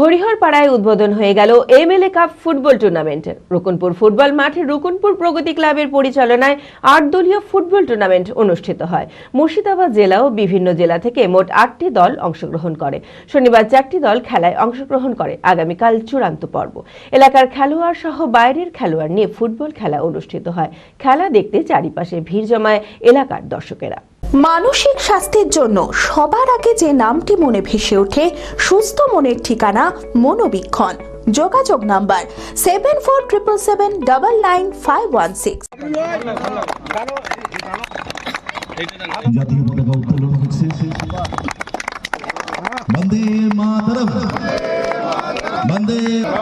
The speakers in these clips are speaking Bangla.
হরিহরপাড়ায় উদ্বোধন হয়ে গেল এমএলএ কাপ ফুটবল টুর্নামেন্টের। রুকুনপুর ফুটবল মাঠে রুকুনপুর প্রগতি ক্লাবের পরিচালনায় ৮ দলীয় ফুটবল টুর্নামেন্ট অনুষ্ঠিত হয়। মুর্শিদাবাদ জেলা ও বিভিন্ন জেলা থেকে মোট ৮টি দল অংশগ্রহণ করে। শনিবার 4টি দল খেলায় অংশগ্রহণ করে। আগামীকাল চূড়ান্ত পর্ব। এলাকার খেলোয়াড় সহ বাইরের খেলোয়াড় নিয়ে ফুটবল খেলা অনুষ্ঠিত হয়। খেলা দেখতে চারিপাশে ভিড় জমায় এলাকার দর্শকেরা। মানসিক স্বাস্থ্যের জন্য সবার আগে যে নামটি মনে ভেসে ওঠে, সুস্থ মনের ঠিকানা মনোবীক্ষণ। যোগাযোগ নাম্বার 7477799516। জাতীয় পতাকা উত্তোলন হচ্ছে। বন্দে মাতরম, বন্দে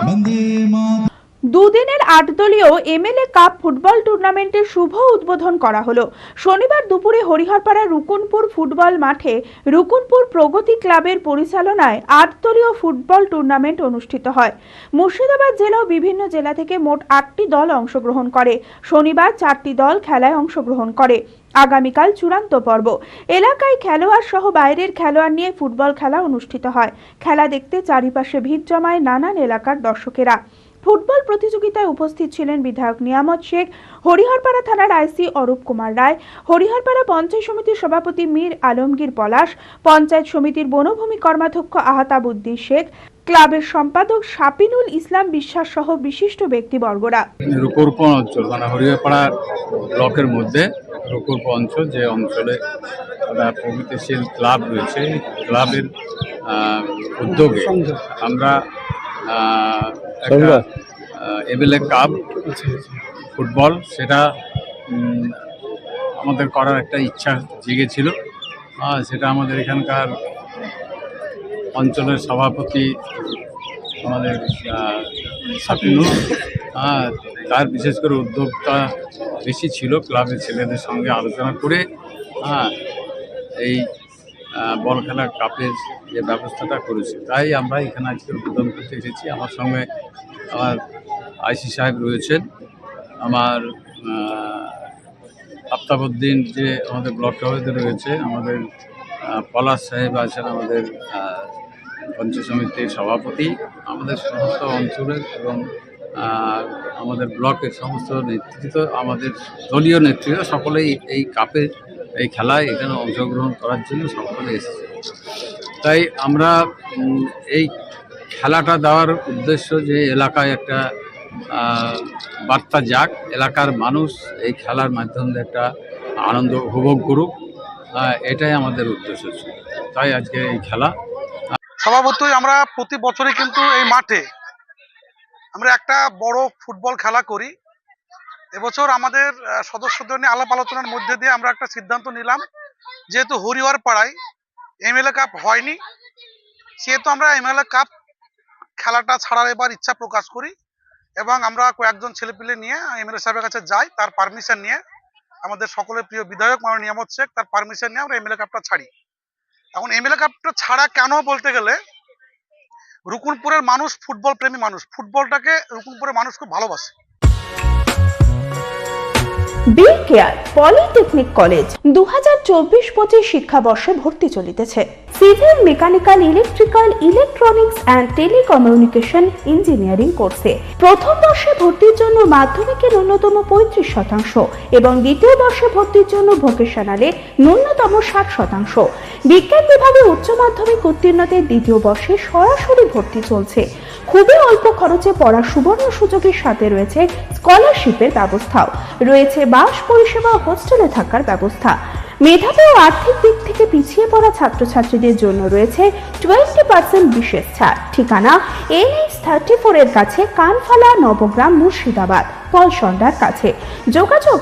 বন্দে মাতরম। দুদিনের ৮ দলীয় এমএলএ কাপ ফুটবল টুর্নামেন্টের শুভ উদ্বোধন করা হলো। শনিবার দুপুরে হরিহরপাড়া রুকুনপুর ফুটবল মাঠে রুকুনপুর প্রগতি ক্লাবের পরিচালনায় ৮ দলীয় ফুটবল টুর্নামেন্ট অনুষ্ঠিত হয়। মুর্শিদাবাদ জেলা ও বিভিন্ন জেলা থেকে মোট ৮টি দল অংশগ্রহণ করে। শনিবার 4টি দল খেলায় অংশগ্রহণ করে। আগামীকাল চূড়ান্ত পর্ব। এলাকায় খেলোয়াড় সহ বাইরের খেলোয়াড় নিয়ে ফুটবল খেলা অনুষ্ঠিত হয়। খেলা দেখতে চারিপাশে ভিড় জমায় নানান এলাকার দর্শকেরা। ফুটবল প্রতিযোগিতায় উপস্থিত ছিলেন বিধায়ক নিয়ামত শেখ, হরিহরপাড়া থানার আইসি অরূপ কুমার রায়, হরিহরপাড়া পঞ্চায়েত সমিতির সভাপতি মীর আলমগীর পলাশ, পঞ্চায়েত সমিতির বনভূমি কর্মাধ্যক্ষ আহতাবুদ্দিন শেখ, ক্লাবের সম্পাদক শাপিনুল ইসলাম বিশ্বাস সহ বিশিষ্ট ব্যক্তিবর্গরা। রুকুনপুর অঞ্চল মানে হরিহরপাড়া ব্লকের মধ্যে রুকুনপুর অঞ্চল, যে অঞ্চলে প্রগতিশীল ক্লাব রয়েছে, ক্লাবের উদ্যোগে আমরা একটা এমএলএ কাপ ফুটবল সেটা আমাদের করার একটা ইচ্ছা জেগেছিল। সেটা আমাদের এখানকার অঞ্চলের সভাপতি আমাদের শাপিনুল, তার বিশেষ করে উদ্যোগটা বেশি ছিল। ক্লাবের ছেলেদের সঙ্গে আলোচনা করে এই বল খেলা কাপের যে ব্যবস্থাটা করেছে, তাই আমরা এখানে আজকে উদ্বোধন করতে এসেছি। আমার সঙ্গে আমার আইসি সাহেব রয়েছেন, আমার আফতাবউদ্দিন যে আমাদের ব্লক সভাপতি রয়েছে, আমাদের পলাশ সাহেব আছেন, আমাদের পঞ্চায়েত সমিতির সভাপতি, আমাদের সমস্ত অঞ্চলের এবং আমাদের ব্লকের সমস্ত নেতৃত্ব, আমাদের দলীয় নেতৃত্ব সকলেই এই কাপের এই খেলায় এখানে অংশগ্রহণ করার জন্য সকলে এসেছে। তাই আমরা এই খেলাটা দেওয়ার উদ্দেশ্য যে এলাকায় একটা বার্তা যাক, এলাকার মানুষ এই খেলার মাধ্যমে একটা আনন্দ উপভোগ করুক, এটাই আমাদের উদ্দেশ্য ছিল। তাই আজকে এই খেলা। স্বভাবতই আমরা প্রতি বছরই কিন্তু এই মাঠে আমরা একটা বড় ফুটবল খেলা করি। এবছর আমাদের সদস্যদের নিয়ে আলাপ আলোচনার মধ্যে দিয়ে আমরা একটা সিদ্ধান্ত নিলাম, যেহেতু হরিহরপাড়ায় এমএলএ কাপ হয়নি, সেহেতু আমরা এমএলএ কাপ খেলাটা ছাড়ার এবার ইচ্ছা প্রকাশ করি এবং আমরা কয়েকজন ছেলেপিলে নিয়ে এমএলএ সাহেবের কাছে যাই, তার পারমিশন নিয়ে, আমাদের সকলের প্রিয় বিধায়ক মাননীয় নিয়ামত শেখ, তার পারমিশন নিয়ে আমরা এমএলএ কাপটা ছাড়ি। এখন এমএলএ কাপটা ছাড়া কেন বলতে গেলে, রুকুনপুরের মানুষ ফুটবল প্রেমী মানুষ, ফুটবলটাকে রুকুনপুরের মানুষ খুব ভালোবাসে। বি কেয়ার পলিটেকনিক কলেজ 2024-25 শিক্ষাবর্ষে ভর্তি চলিতেছে। Civil, mechanical, electrical, electronics and telecommunication engineering কোর্সে প্রথম বর্ষে ভর্তির জন্য মাধ্যমিকের ন্যূনতম 35% এবং দ্বিতীয় বর্ষে ভর্তির জন্য ভোকেশনালে ন্যূনতম 60%। বিজ্ঞান বিভাগে উচ্চ মাধ্যমিক উত্তীর্ণদের দ্বিতীয় বর্ষে সরাসরি ভর্তি চলছে। খুবই অল্প খরচে পড়ার সুবর্ণ সুযোগের সাথে রয়েছে স্কলারশিপের ব্যবস্থাও রয়েছে, বাস পরিষেবা, হোস্টেলে থাকার ব্যবস্থা। মেধাবী ও আর্থিক দিক থেকে পিছিয়ে পড়া ছাত্রছাত্রীদের জন্য রয়েছে 20% বিশেষ ছাড়। ঠিকানা NH34 এর কাছে, কানফালা, নবগ্রাম, মুর্শিদাবাদ, পলসন্ডার কাছে। যোগাযোগ